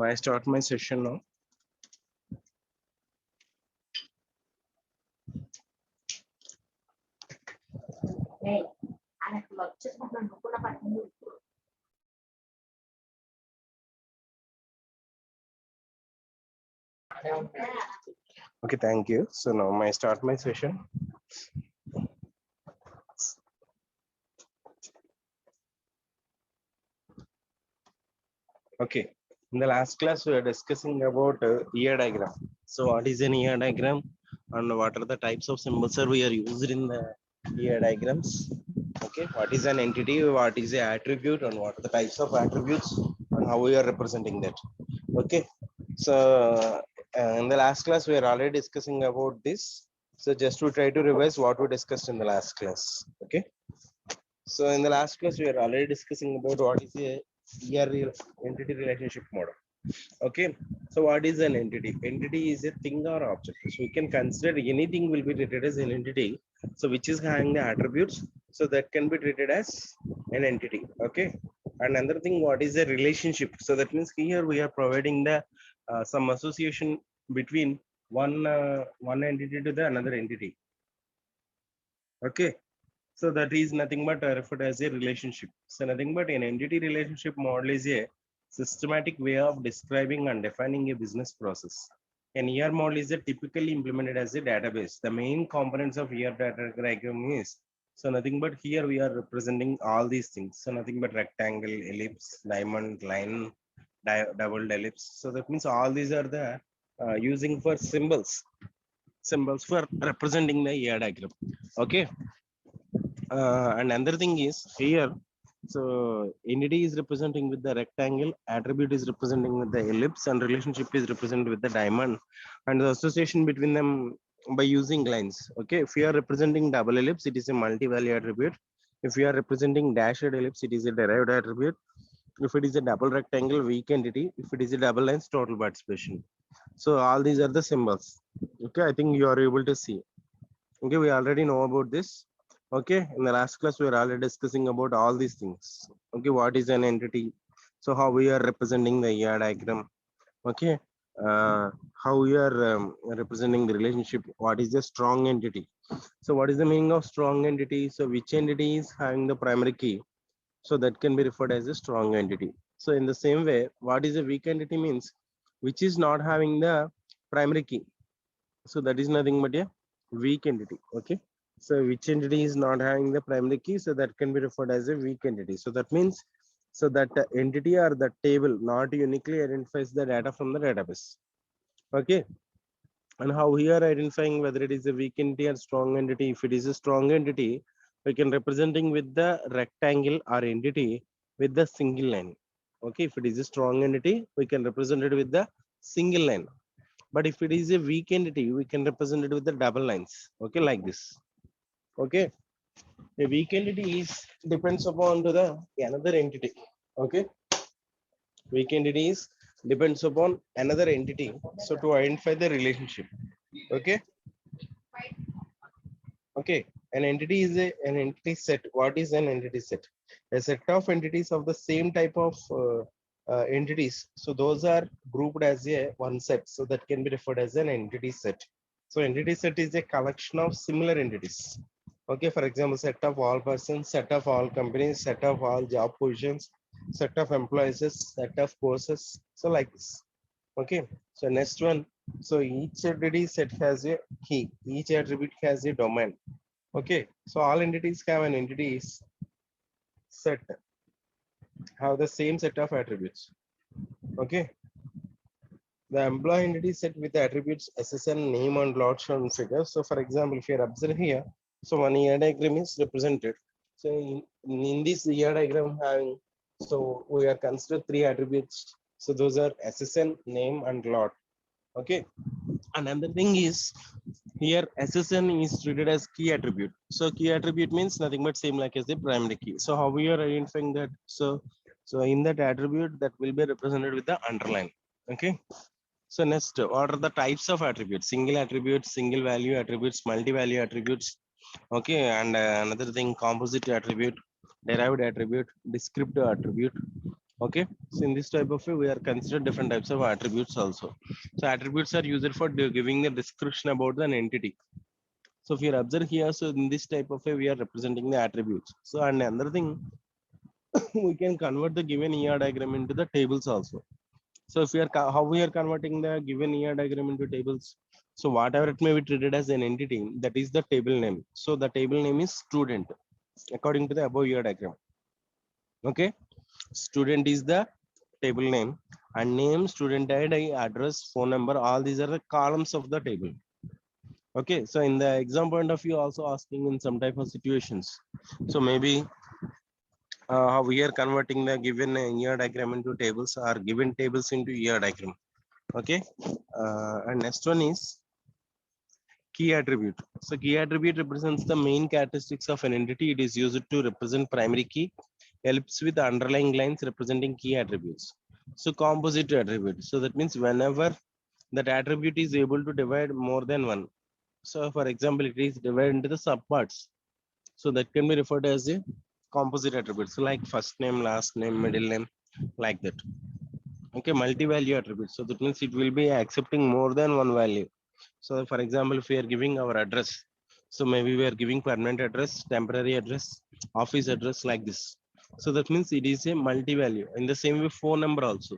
I start my session now. Okay, thank you. So now I start my session. Okay, in the last class we are discussing about ear diagram. So what is an ear diagram and what are the types of symbols are we are used in the ear diagrams? Okay, what is an entity, what is the attribute, and what are the types of attributes and how we are representing that. Okay, so in the last class we are already discussing about this. So just to try to revise what we discussed in the last class. Okay, so in the last class we are already discussing about what is a entity relationship model. Okay, so what is an entity? Entity is a thing or object. So we can consider anything will be treated as an entity. So which is having the attributes, so that can be treated as an entity. Okay, and another thing, what is a relationship? So that means here we are providing the some association between one entity to the another entity. Okay, so that is nothing but referred as a relationship. So nothing but an entity relationship model is a systematic way of describing and defining a business process. An ER model is typically implemented as a database. The main components of ER data diagram is, so nothing but here we are representing all these things. So nothing but rectangle, ellipse, diamond, line, double ellipse. So that means all these are the using for symbols for representing the ER diagram. Okay. And another thing is here, so entity is representing with the rectangle, attribute is representing with the ellipse, and relationship is represented with the diamond, and the association between them by using lines. Okay, if you are representing double ellipse, it is a multi-value attribute. If you are representing dashed ellipse, it is a derived attribute. If it is a double rectangle, weak entity. If it is a double lines, total participation. So all these are the symbols. Okay, I think you are able to see. Okay, we already know about this. Okay, in the last class we were already discussing about all these things. Okay, what is an entity, so how we are representing the ER diagram. Okay, uh, how we are representing the relationship, what is the strong entity. So what is the meaning of strong entity? So which entity is having the primary key, so that can be referred as a strong entity. So in the same way, what is a weak entity means, which is not having the primary key, so that is nothing but a weak entity. Okay, so which entity is not having the primary key, so that can be referred as a weak entity. So that means, so that entity or the table not uniquely identifies the data from the database. Okay, and how we are identifying whether it is a weak entity or strong entity. If it is a strong entity, we can representing with the rectangle or entity with the single line. Okay, if it is a strong entity, we can represent it with the single line. But if it is a weak entity, we can represent it with the double lines. Okay, like this. Okay, a weak entity is depends upon to the another entity. Okay, weak entities depends upon another entity, so to identify the relationship. Okay, okay, an entity is an entity set. What is an entity set? A set of entities of the same type of entities, so those are grouped as a one set, so that can be referred as an entity set. So entity set is a collection of similar entities. Okay, for example, set of all persons, set of all companies, set of all job positions, set of employees, set of courses. So like this. Okay. So next one. So each entity set has a key. Each attribute has a domain. Okay. So all entities have an entities set have the same set of attributes. Okay. The employee entity set with attributes SSN, name and lot shown figure. So for example, if you observe here, so one ER diagram is represented. So in this ER diagram having, so we are considered three attributes. So those are SSN, name and lot. Okay. Another thing is here SSN is treated as key attribute. So key attribute means nothing but same like as the primary key. So how we are identifying that? So in that attribute that will be represented with the underline. Okay. So next, what are the types of attributes? Single attributes, single value attributes, multi-value attributes. Okay, and another thing, composite attribute, derived attribute, descriptive attribute. Okay, so in this type of way, we are considered different types of attributes also. So attributes are used for giving a description about an entity. So if you observe here, so in this type of way, we are representing the attributes. So and another thing, we can convert the given ER diagram into the tables also. So if we are how we are converting the given ER diagram into tables. So whatever it may be treated as an entity, that is the table name. So the table name is student according to the above ER diagram. Okay, student is the table name and name, student ID, address, phone number. All these are the columns of the table. Okay, so in the exam point of view, also asking in some type of situations. So maybe how we are converting the given ER diagram into tables or given tables into ER diagram. Okay, and next one is key attribute. So key attribute represents the main characteristics of an entity. It is used to represent primary key, helps with the underlying lines representing key attributes. So composite attribute. So that means whenever that attribute is able to divide more than one. So for example, it is divided into the subparts. So that can be referred as a composite attribute. So like first name, last name, middle name, like that. Okay, multi-value attribute. So that means it will be accepting more than one value. So for example, if we are giving our address, so maybe we are giving permanent address, temporary address, office address like this. So that means it is a multi-value. In the same way, phone number also.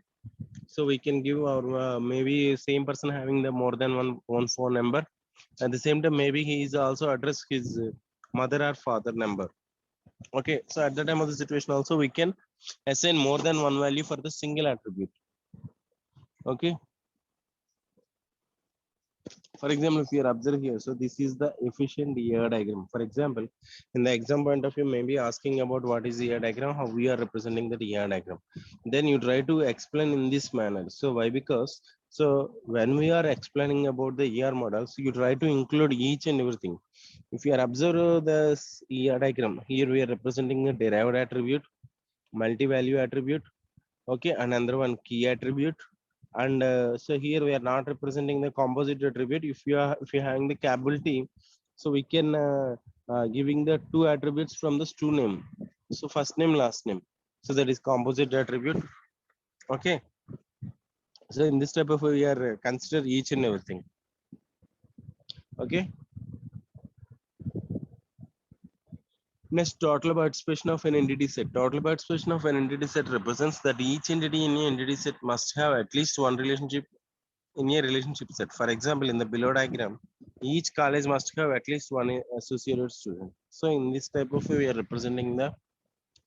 So we can give our maybe same person having the more than one phone number. At the same time, maybe he is also address his mother or father number. Okay, so at the time of the situation also we can assign more than one value for the single attribute. Okay. For example, if you are observing here, so this is the efficient ER diagram. For example, in the exam point of view, maybe asking about what is the ER diagram, how we are representing the ER diagram. Then you try to explain in this manner. So why? Because so when we are explaining about the ER models, you try to include each and everything. If you are observe this ER diagram, here we are representing a derived attribute, multi-value attribute, okay, another one key attribute, and so here we are not representing the composite attribute. If you're having the capability, so we can giving the two attributes from the two name, so first name, last name, so that is composite attribute. Okay, so in this type of way we are consider each and everything. Okay, next, total participation of an entity set. Total participation of an entity set represents that each entity in an entity set must have at least one relationship in a relationship set. For example, in the below diagram, each college must have at least one associated student. So in this type of way, we are representing the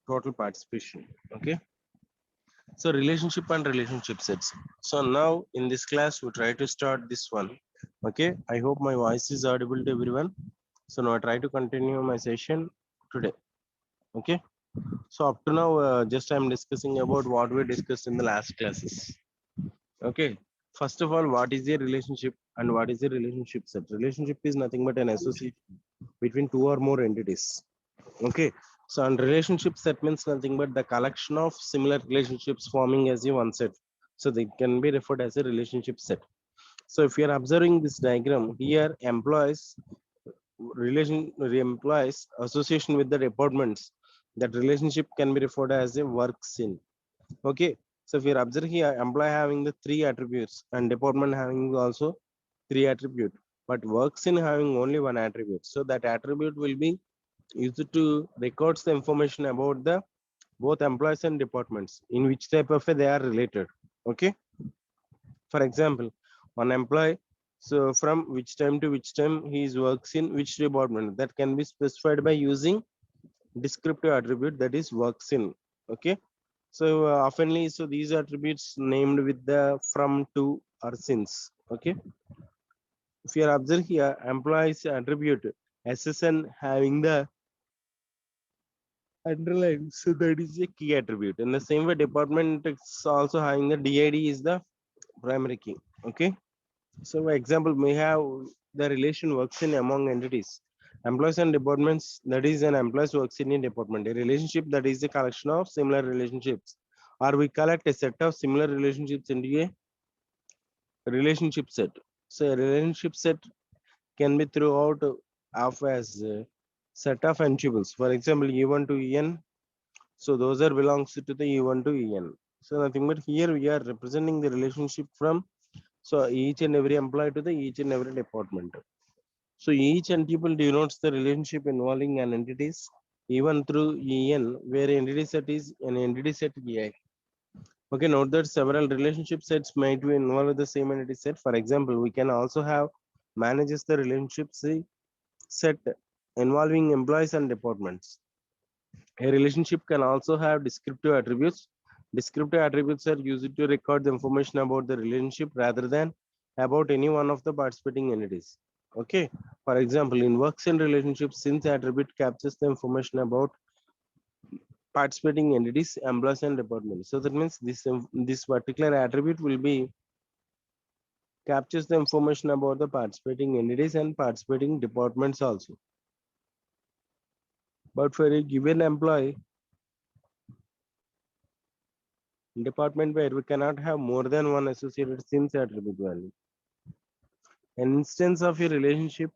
total participation. Okay. So relationship and relationship sets. So now in this class, we try to start this one. Okay. I hope my voice is audible to everyone. So now I try to continue my session today. Okay. So up to now, just I'm discussing about what we discussed in the last classes. Okay. First of all, what is a relationship and what is a relationship set? Relationship is nothing but an association between two or more entities. Okay. So, and relationship set means nothing but the collection of similar relationships forming as a one set. So, they can be referred as a relationship set. So, if you are observing this diagram here, employees association with the departments. That relationship can be referred as a work scene. Okay, so if you observe here, employee having the three attributes and department having also three attribute. but works in having only one attribute. So that attribute will be used to records the information about the both employees and departments in which type of they are related. Okay. For example, one employee, so from which time to which time he is works in which department, that can be specified by using descriptive attribute, that is works in. Okay. So oftenly, so these attributes named with the from, to, or since. Okay. If you observe here, employees attribute SSN having the underline, so that is a key attribute. In the same way, department is also having the DID is the primary key. Okay. So for example, we have the relation works in among entities. Employees and departments, that is an employees works in a department. A relationship that is a collection of similar relationships. Or we collect a set of similar relationships into a relationship set. So a relationship set can be throughout of as a set of entubles. For example, E1 to En. So those are belongs to the E1 to En. So nothing but here we are representing the relationship from so each and every employee to the each and every department. So each entuple denotes the relationship involving an entities even through En, where entity set is an entity set EI. Okay, note that several relationship sets might be involved the same entity set. For example, we can also have manages the relationship set involving employees and departments. A relationship can also have descriptive attributes. Descriptive attributes are used to record the information about the relationship rather than about any one of the participating entities. Okay. For example, in works and relationships, since attribute captures the information about participating entities, employees, and departments. So that means this particular attribute will be captures the information about the participating entities and participating departments also. But for a given employee, department where we cannot have more than one associated since attribute value. An instance of a relationship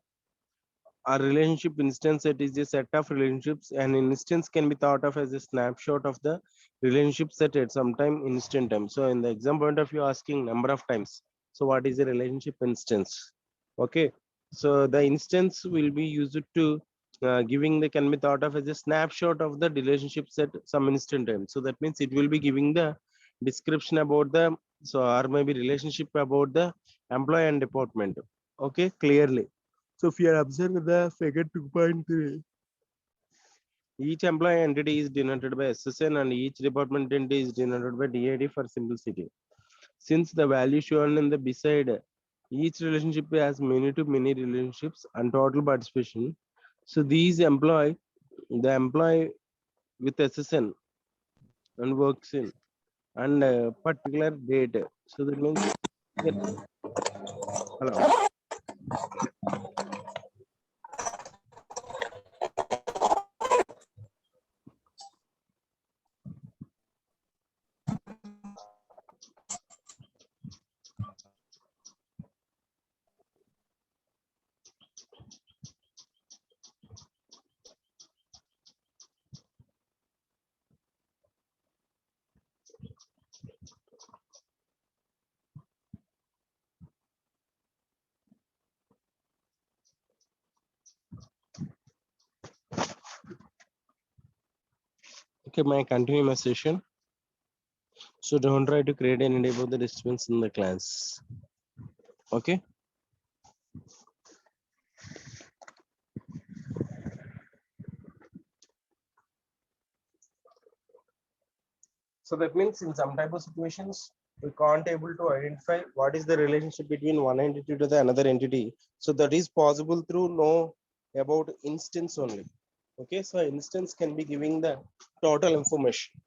or relationship instance set is a set of relationships. An instance can be thought of as a snapshot of the relationship set at some time instant time. So in the exam point of view, asking number of times. So what is a relationship instance? Okay. So the instance will be used to giving the can be thought of as a snapshot of the relationship set some instant time. So that means it will be giving the description about the so or maybe relationship about the employee and department. Okay, clearly. So if you observe the figure 2.3, each employee entity is denoted by SSN and each department entity is denoted by DID for simplicity. Since the value shown in the beside each relationship has many to many relationships and total participation. So these the employee with SSN and works in and particular date. So that means yeah, hello. Okay, may I continue my session? So don't try to create any about the disturbance in the class. Okay. So that means in some type of situations, we can't able to identify what is the relationship between one entity to the another entity. So that is possible through know about instance only. Okay, so instance can be giving the total information.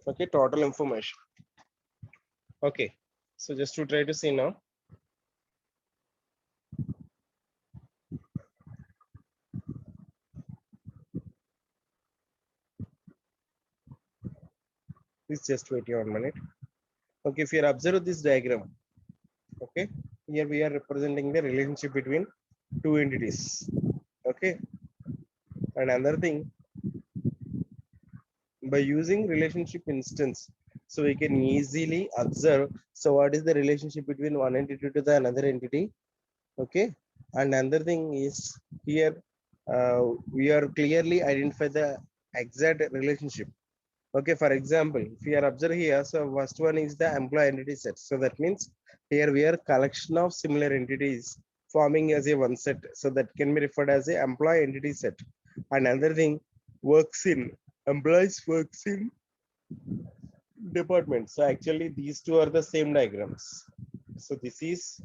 Okay, total information. Okay, so just to try to see now. Please just wait 1 minute. Okay, if you observe this diagram, okay, here we are representing the relationship between two entities. Okay, and another thing, by using relationship instance, so we can easily observe so what is the relationship between one entity to the another entity. Okay, And another thing is here we are clearly identify the exact relationship. Okay, for example, if you are observe here, so first one is the employee entity set. So that means here we are collection of similar entities forming as a one set. So that can be referred as a employee entity set. And another thing, works in employees works in department. So actually these two are the same diagrams. So this is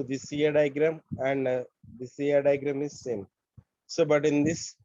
this here diagram and this here diagram is same. So, but in this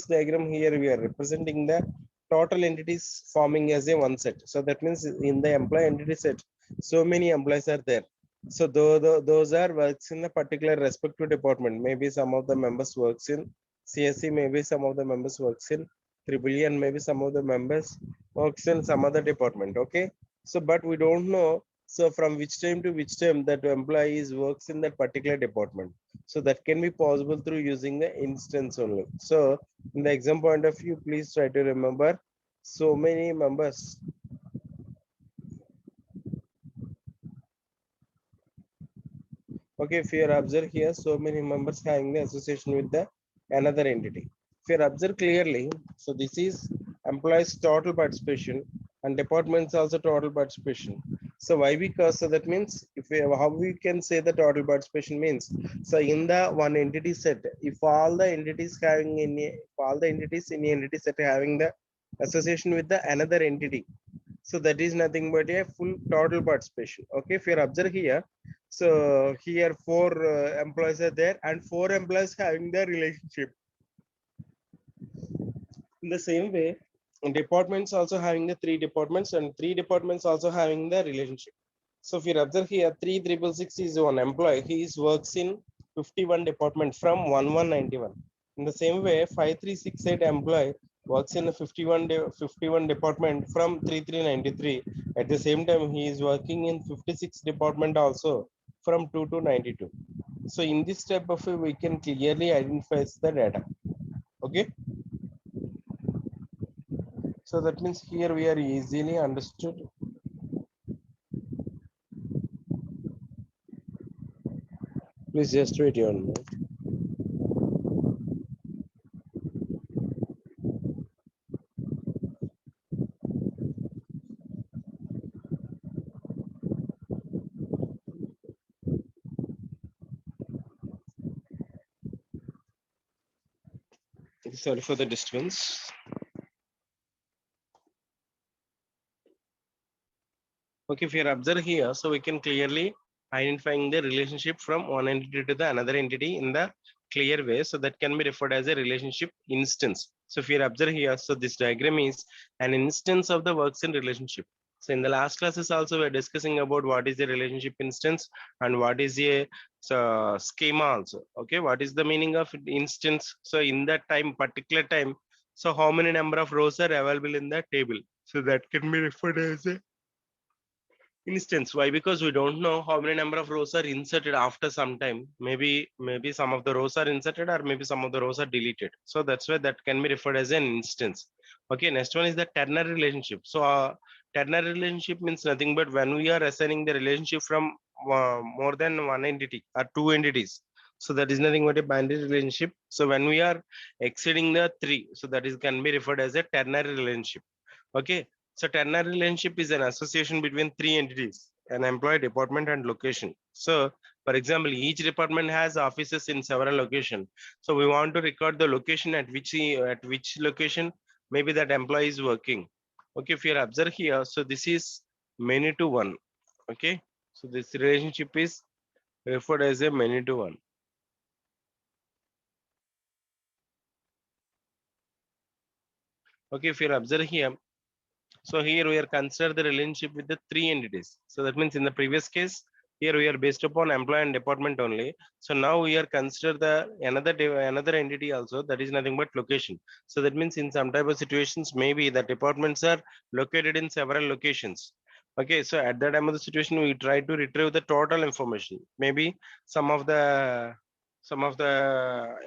diagram here, we are representing the total entities forming as a one set. So that means in the employee entity set, so many employees are there. So those are works in the particular respective department. Maybe some of the members works in CSC, maybe some of the members works in Triple E, and maybe some of the members works in some other department. Okay. So, but we don't know. So from which time to which time that employees works in that particular department. So that can be possible through using the instance only. So in the exam point of view, please try to remember so many members. Okay, if you observe here, so many members having the association with the another entity. If you observe clearly, so this is employees total participation and departments also total participation. So why? Because so that means if we how we can say the total participation means, so in the one entity set, if all the entities having if all the entities in the entity set having the association with the another entity, so that is nothing but a full total participation. Okay, if you observe here, so here four employees are there and four employees having the relationship. In the same way, departments also having the three departments and three departments also having the relationship. So if you observe here, 3666 is one employee. He is works in 51 department from 1191. In the same way, 5368 employee works in a 51 department from 3393. At the same time, he is working in 56 department also from 2 to 92. So in this step of it, we can clearly identify the data. Okay. So that means here we are easily understood. Please just wait on. Sorry for the disturbance. Okay, if you observe here, so we can clearly identifying the relationship from one entity to the another entity in the clear way. So that can be referred as a relationship instance. So if you observe here, so this diagram is an instance of the works in relationship. So in the last classes also we're discussing about what is the relationship instance and what is a schema also. Okay, what is the meaning of instance? So in that time, particular time, so how many number of rows are available in the table? So that can be referred as a instance. Why? Because we don't know how many number of rows are inserted after some time. Maybe some of the rows are inserted or maybe some of the rows are deleted. So that's why that can be referred as an instance. Okay, next one is the ternary relationship. So ternary relationship means nothing but when we are assigning the relationship from more than one entity or two entities. So that is nothing but a binary relationship. So when we are exceeding the three, so that is can be referred as a ternary relationship. Okay, so ternary relationship is an association between three entities, an employee, department, and location. So, for example, each department has offices in several locations. So we want to record the location at which location maybe that employee is working. Okay, if you observe here, so this is many to one. Okay, so this relationship is referred as a many to one. Okay, if you observe here, so here we are consider the relationship with the three entities. So that means in the previous case, here we are based upon employee and department only. So now we are consider the another entity also, that is nothing but location. So that means in some type of situations, maybe the departments are located in several locations. Okay, so at that time of the situation, we try to retrieve the total information. Maybe some of the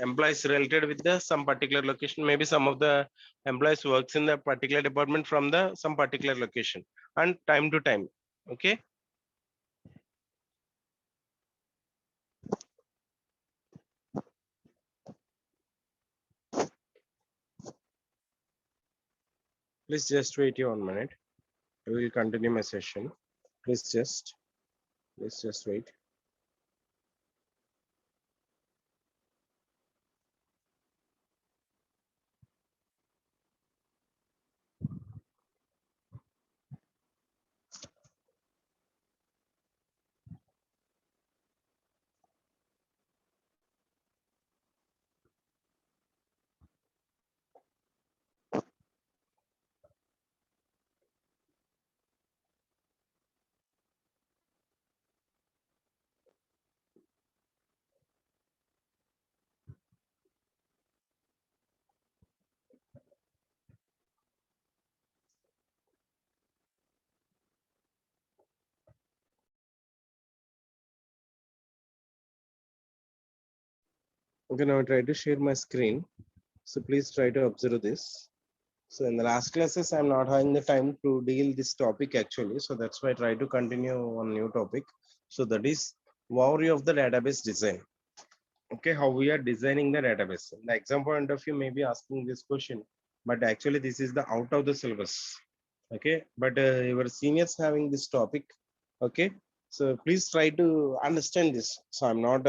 employees related with the some particular location, maybe some of the employees works in the particular department from the some particular location and time to time. Okay, Please just wait here 1 minute. I will continue my session. Please just wait. Okay, now I try to share my screen. So please try to observe this. So in the last classes, I'm not having the time to deal this topic actually. So that's why I try to continue on new topic. So that is overview of the database design. Okay, how we are designing the database. The exam point of view may be asking this question, but actually this is the out of the syllabus. Okay, but your seniors having this topic. Okay, so please try to understand this. So I'm not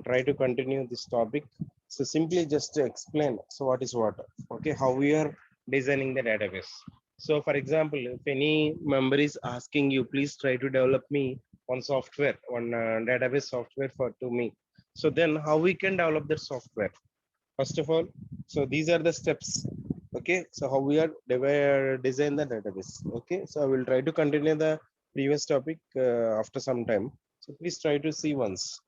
try to continue this topic. So simply just to explain. So what is what? Okay, how we are designing the database. So for example, if any member is asking you, please try to develop me one software, one database software for to me. So then how we can develop the software? First of all, so these are the steps. Okay, so how we are design the database. Okay, so I will try to continue the previous topic after some time. So please try to see once.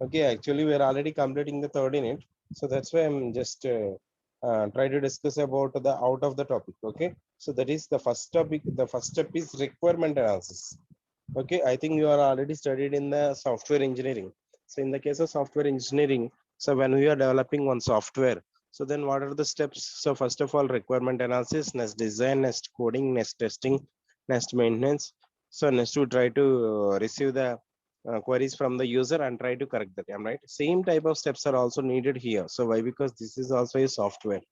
Okay, actually we are already completing the third in it. So that's why I'm just try to discuss about the out of the topic. Okay, so that is the first topic. The first step is requirement analysis. Okay, I think you are already studied in the software engineering. So in the case of software engineering, so when we are developing one software, so then what are the steps? So first of all, requirement analysis, next design, next coding, next testing, next maintenance. So next to try to receive the queries from the user and try to correct them, right? Same type of steps are also needed here. So why? Because this is also a software.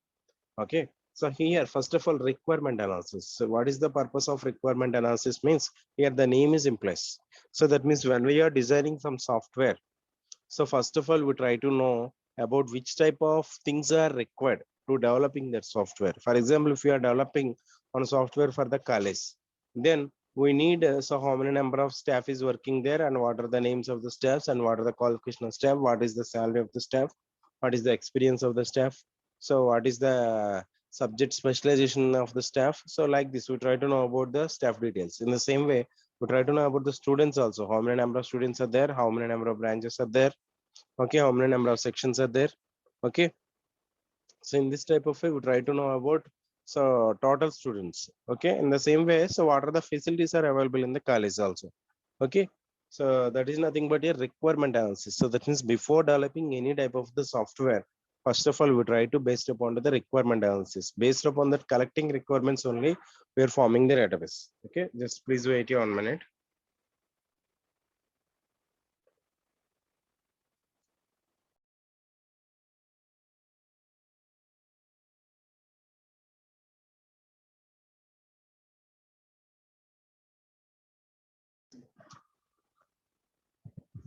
Okay, so here first of all requirement analysis. So what is the purpose of requirement analysis? Means here the name is implies. So that means when we are designing some software, so first of all we try to know about which type of things are required to developing that software. For example, if we are developing on software for the college, then we need so how many number of staff is working there, and what are the names of the staffs, and what are the qualification of staff, what is the salary of the staff, what is the experience of the staff, so what is the subject specialization of the staff. So like this we try to know about the staff details. In the same way we try to know about the students also, how many number of students are there, how many number of branches are there, okay, how many number of sections are there. Okay, so in this type of way we try to know about so total students. Okay, in the same way, so what are the facilities are available in the college also. Okay, so that is nothing but a requirement analysis. So that means before developing any type of the software, first of all we try to based upon the requirement analysis. Based upon that collecting requirements only, we are forming the database. Okay, just please wait here 1 minute.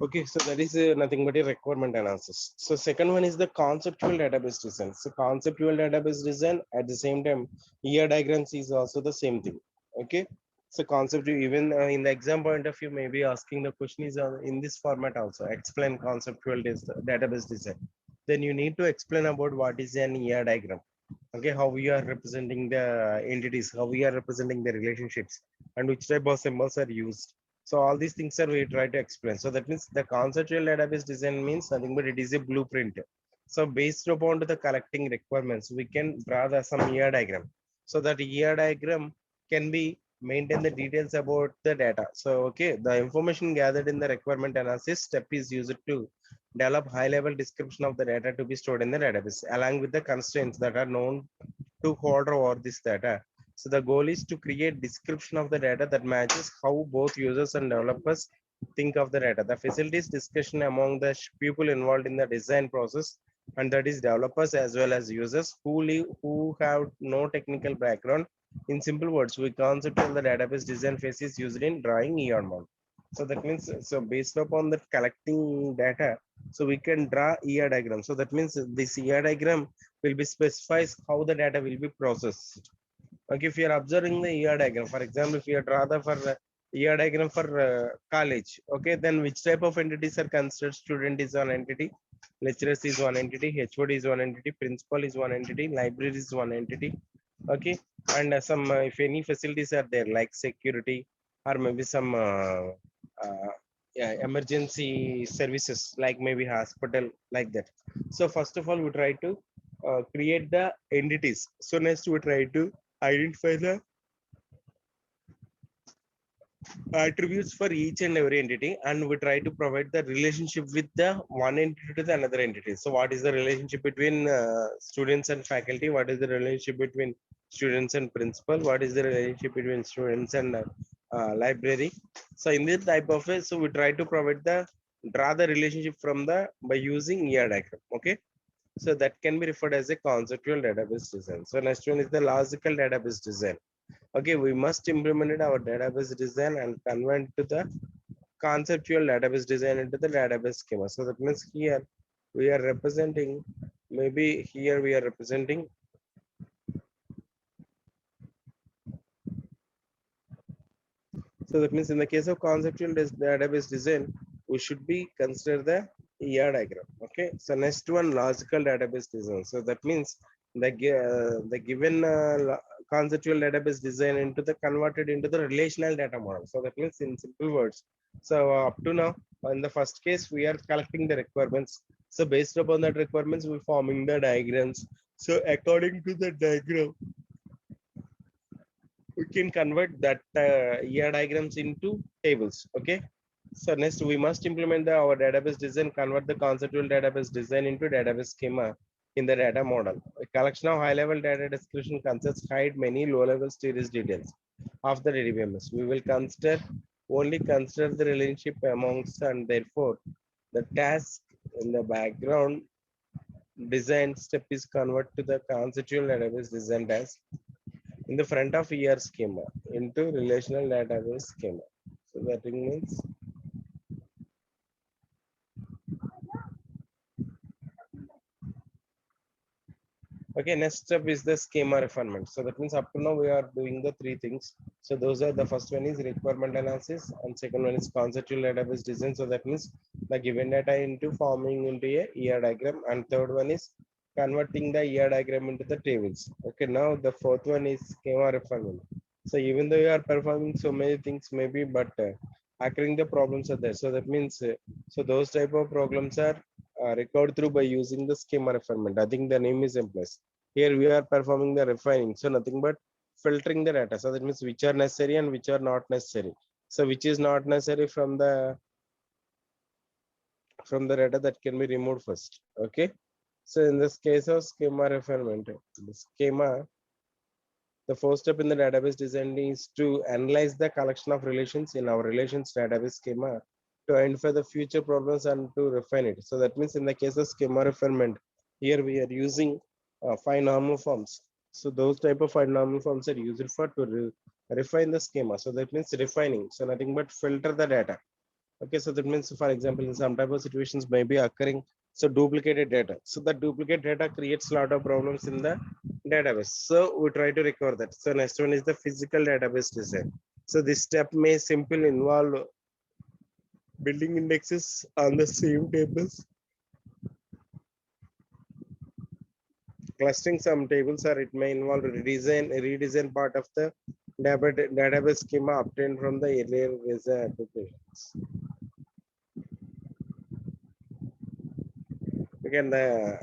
Okay, so that is nothing but a requirement analysis. So second one is the conceptual database design. So conceptual database design at the same time, ER diagrams is also the same thing. Okay, so concept even in the exam point of view, maybe asking the question is in this format also. Explain conceptual database design. Then you need to explain about what is an ER diagram. Okay, how we are representing the entities, how we are representing the relationships, and which type of symbols are used. So all these things are we try to explain. So that means the conceptual database design means nothing but it is a blueprint. So based upon the collecting requirements, we can draw some ER diagram. So that ER diagram can be maintain the details about the data. So okay, the information gathered in the requirement analysis step is used to develop high level description of the data to be stored in the database along with the constraints that are known to hold over this data. So the goal is to create description of the data that matches how both users and developers think of the data. The facilities discussion among the people involved in the design process, and that is developers as well as users who have no technical background. In simple words, we conceptual the database design phase is used in drawing ER model. So that means, so based upon the collecting data, so we can draw ER diagram. So that means this ER diagram will be specifies how the data will be processed. Okay, if you are observing the ER diagram, for example, if you draw the for ER diagram for college, okay, then which type of entities are considered? Student is one entity, lecturers is one entity, HOD is one entity, principal is one entity, library is one entity, okay, and some if any facilities are there like security or maybe some yeah, emergency services like maybe hospital like that. So first of all, we try to create the entities. So next we try to identify the attributes for each and every entity, and we try to provide the relationship with the one entity to the another entity. So what is the relationship between students and faculty? What is the relationship between students and principal? What is the relationship between students and library? So in this type of way, so we try to provide the draw the relationship from the by using ER diagram. Okay, so that can be referred as a conceptual database design. So next one is the logical database design. Okay, we must implement our database design and convert to the conceptual database design into the database schema. So that means here we are representing, maybe here we are representing, so that means in the case of conceptual database design, we should be consider the ER diagram. Okay, so next one, logical database design. So that means the given conceptual database design into the converted into the relational data model. So that means in simple words. So up to now, in the first case, we are collecting the requirements. So based upon that requirements, we forming the diagrams. So according to the diagram, we can convert that ER diagrams into tables. Okay, so next we must implement our database design, convert the conceptual database design into database schema in the data model. A collection of high level data description concepts hide many low level storage details of the DBMS. We will consider only consider the relationship amongst, and therefore the task in the background design step is convert to the conceptual database design task in the front of ER schema into relational database schema. So that means, okay, next step is the schema refinement. So that means up to now we are doing the three things. So those are, the first one is requirement analysis, and second one is conceptual database design. So that means the given data into forming into a ER diagram, and third one is converting the ER diagram into the tables. Okay, now the fourth one is schema refinement. So even though you are performing so many things maybe, but occurring the problems are there. So that means so those type of problems are recovered through by using the schema refinement. I think the name is implies. Here we are performing the refining. So nothing but filtering the data. So that means which are necessary and which are not necessary. So which is not necessary from the data, that can be removed first. Okay. So in this case of schema refinement, the schema, the first step in the database design is to analyze the collection of relations in our relations database schema to identify the future problems and to refine it. So that means in the case of schema refinement, here we are using five normal forms. So those type of five normal forms are used for to refine the schema. So that means refining. So nothing but filter the data. Okay, so that means, for example, in some type of situations may be occurring, so duplicated data. So the duplicate data creates a lot of problems in the database. So we try to recover that. So next one is the physical database design. So this step may simply involve building indexes on the same tables, clustering some tables, or it may involve redesign part of the database schema obtained from the earlier design applications. Again, the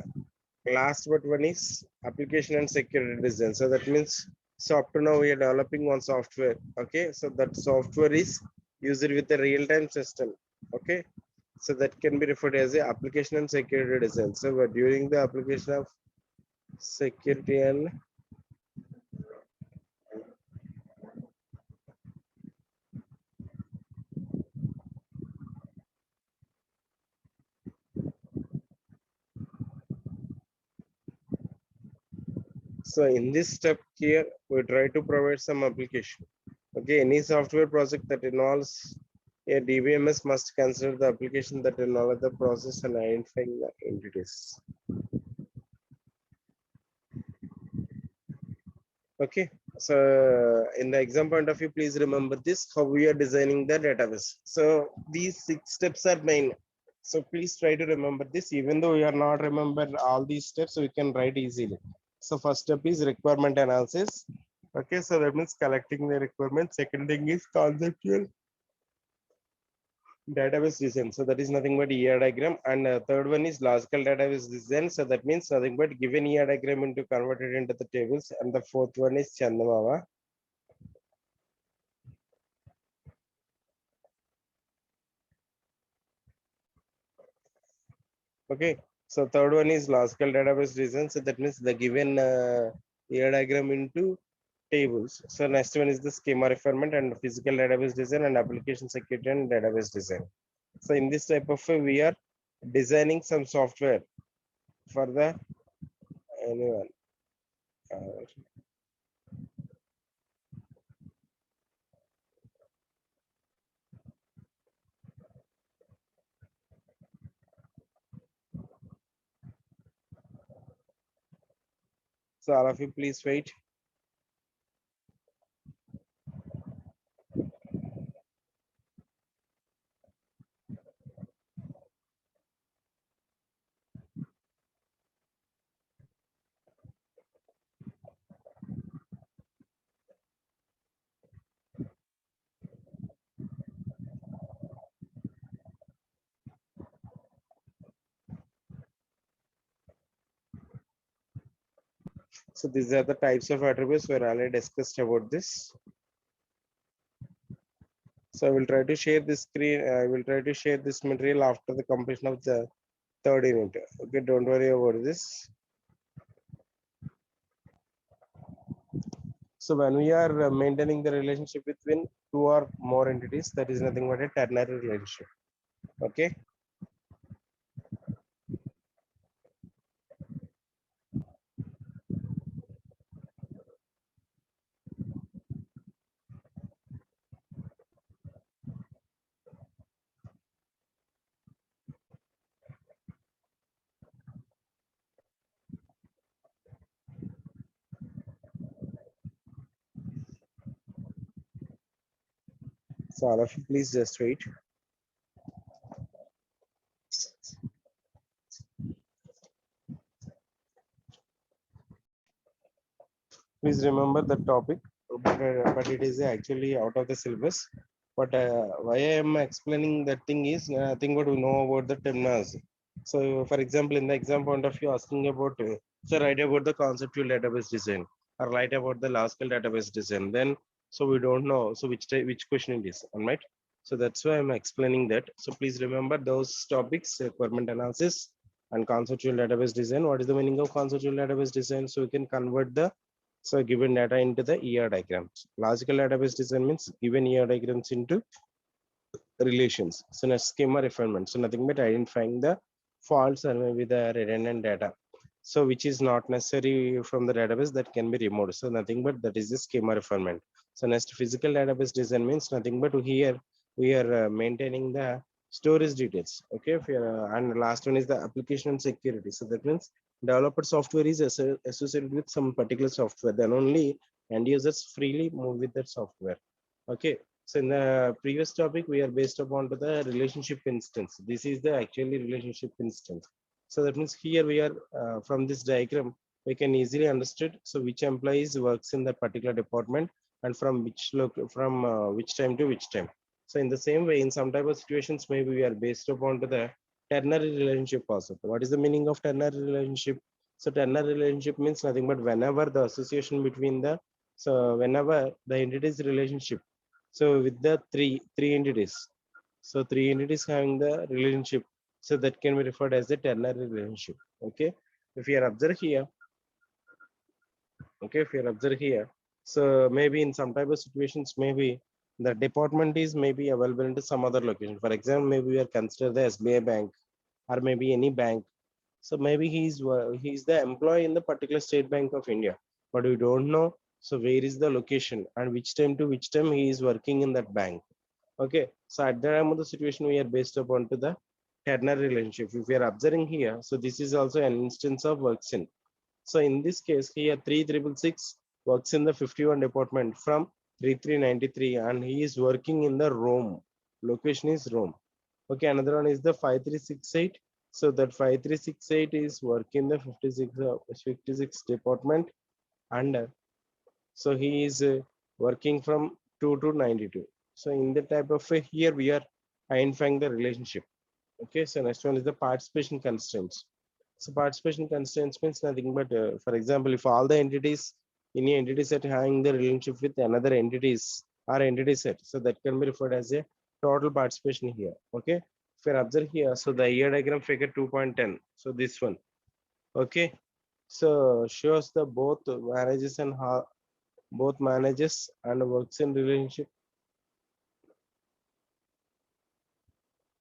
last but one is application and security design. So that means, so up to now we are developing one software. Okay, so that software is used with the real-time system. Okay, so that can be referred as a application and security design. So during the application of security and So in this step here, we try to provide some application. Okay, any software project that involves a DBMS must consider the application that involves the process and identifying the entities. Okay, so in the exam point of view, please remember this, how we are designing the database. So these 6 steps are main. So please try to remember this. Even though we are not remember all these steps, we can write easily. So first step is requirement analysis. Okay, so that means collecting the requirement. Second thing is conceptual database design. So that is nothing but ER diagram. And third one is logical database design. So that means nothing but given ER diagram into converted into the tables. And the fourth one is Chandamava. Okay, so third one is logical database design. So that means the given ER diagram into tables. So next one is the schema refinement and physical database design and application security and database design. So in this type of we are designing some software for the anyone. Uh, so all of you please wait. So these are the types of attributes we already discussed about this. So I will try to share this screen. I will try to share this material after the completion of the third unit. Okay, don't worry about this. So when we are maintaining the relationship between two or more entities, that is nothing but a ternary relationship. Okay. So all of you please just wait. Please remember the topic, but it is actually out of the syllabus. But why I am explaining that thing is nothing but we know about the terminology. So for example, in the exam point of view, asking about, so write about the conceptual database design or write about the logical database design. Then, so we don't know. So which question it is, all right? So that's why I'm explaining that. So please remember those topics, requirement analysis and conceptual database design. What is the meaning of conceptual database design? So we can convert the given data into the ER diagrams. Logical database design means given ER diagrams into relations. So next schema refinement. So nothing but identifying the faults or maybe the redundant data. So which is not necessary from the database that can be removed. So nothing but that is the schema refinement. So next physical database design means nothing but here we are maintaining the storage details. Okay, and last one is the application and security. So that means developer software is associated with some particular software. Then only end users freely move with that software. Okay, so in the previous topic, we are based upon to the relationship instance. This is the actually relationship instance. So that means here we are from this diagram, we can easily understood. So which employees works in that particular department and from which time to which time. So in the same way, in some type of situations, maybe we are based upon to the ternary relationship also. What is the meaning of ternary relationship? So ternary relationship means nothing but whenever the association between the, so whenever the entities relationship, so with the three entities, so three entities having the relationship, so that can be referred as the ternary relationship. Okay, if you are observed here, okay, if you are observed here, so maybe in some type of situations, maybe the department is maybe available into some other location. For example, maybe we are consider the SBI bank or maybe any bank. So maybe he's the employee in the particular State Bank of India. but we don't know. So where is the location and which time to which time he is working in that bank. Okay, so at the time of the situation, we are based upon to the ternary relationship. If we are observing here, so this is also an instance of works in. So in this case, here 3666 works in the 51 department from 3393, and he is working in the Rome. Location is Rome. Okay, another one is the 5368. So that 5368 is working the 56 department, and so he is working from 2 to 92. So in the type of here we are identifying the relationship. Okay, so next one is the participation constraints. So participation constraints means nothing but, for example, if all the entities in a entity set having the relationship with another entities or entity set, so that can be referred as a total participation here. Okay, if you observe here, so the year diagram figure 2.10. So this one. Okay, so shows the both manages and how both manages and works in relationship,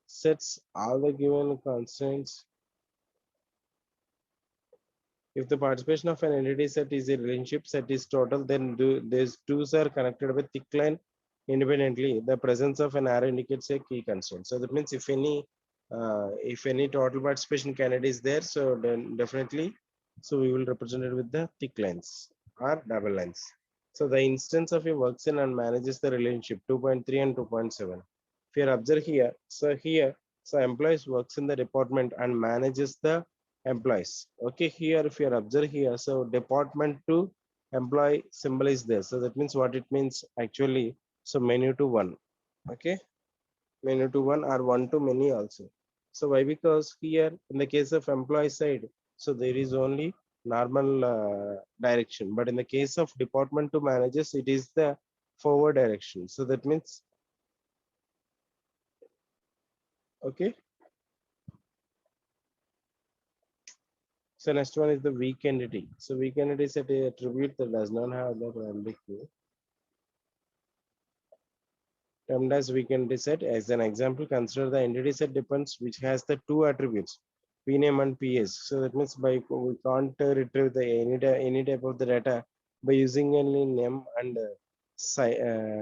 sets all the given constraints. If the participation of an entity set is a relationship set is total, then these twos are connected with thick line independently. The presence of an arrow indicates a key constraint. So that means if any total participation candidate is there, so then definitely, so we will represent it with the thick lines or double lines. So the instance of a works in and manages the relationship 2.3 and 2.7. If you observe here, so employees works in the department and manages the employees. Okay, here if you observe here, so department to employee symbol is there. So that means what it means actually. So menu to one. Okay, menu to one or one to many also. So why? Because here in the case of employee side, so there is only normal direction, but in the case of department to managers, it is the forward direction. So that means, okay. So next one is the weak entity. So weak entity is a attribute that does not have the ambiguity. Termed as weak entity set. As an example, consider the entity set depends which has the two attributes, pname and ps. So that means by we can't retrieve the any type of the data by using only name and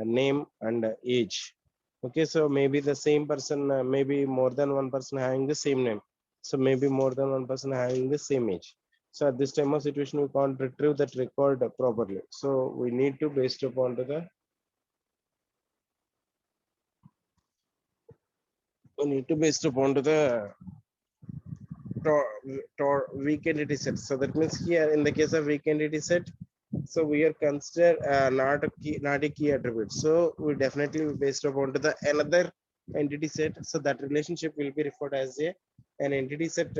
name and age. Okay, so maybe the same person, maybe more than one person having the same name. So maybe more than one person having the same age. So at this time of situation, we can't retrieve that record properly. So we need to based upon to the we need to based upon to the weak entity set. So that means here in the case of weak entity set, so we are consider not a key attribute. So we definitely based upon to the another entity set. So that relationship will be referred as an entity set.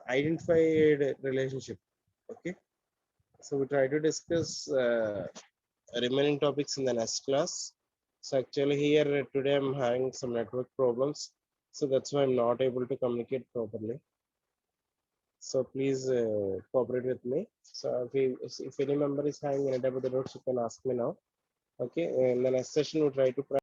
Identified relationship. Okay. So we try to discuss remaining topics in the next class. So actually here today I'm having some network problems. So that's why I'm not able to communicate properly. So please cooperate with me. So if any member is having any doubt, you can ask me now. Okay, in the next session we'll try to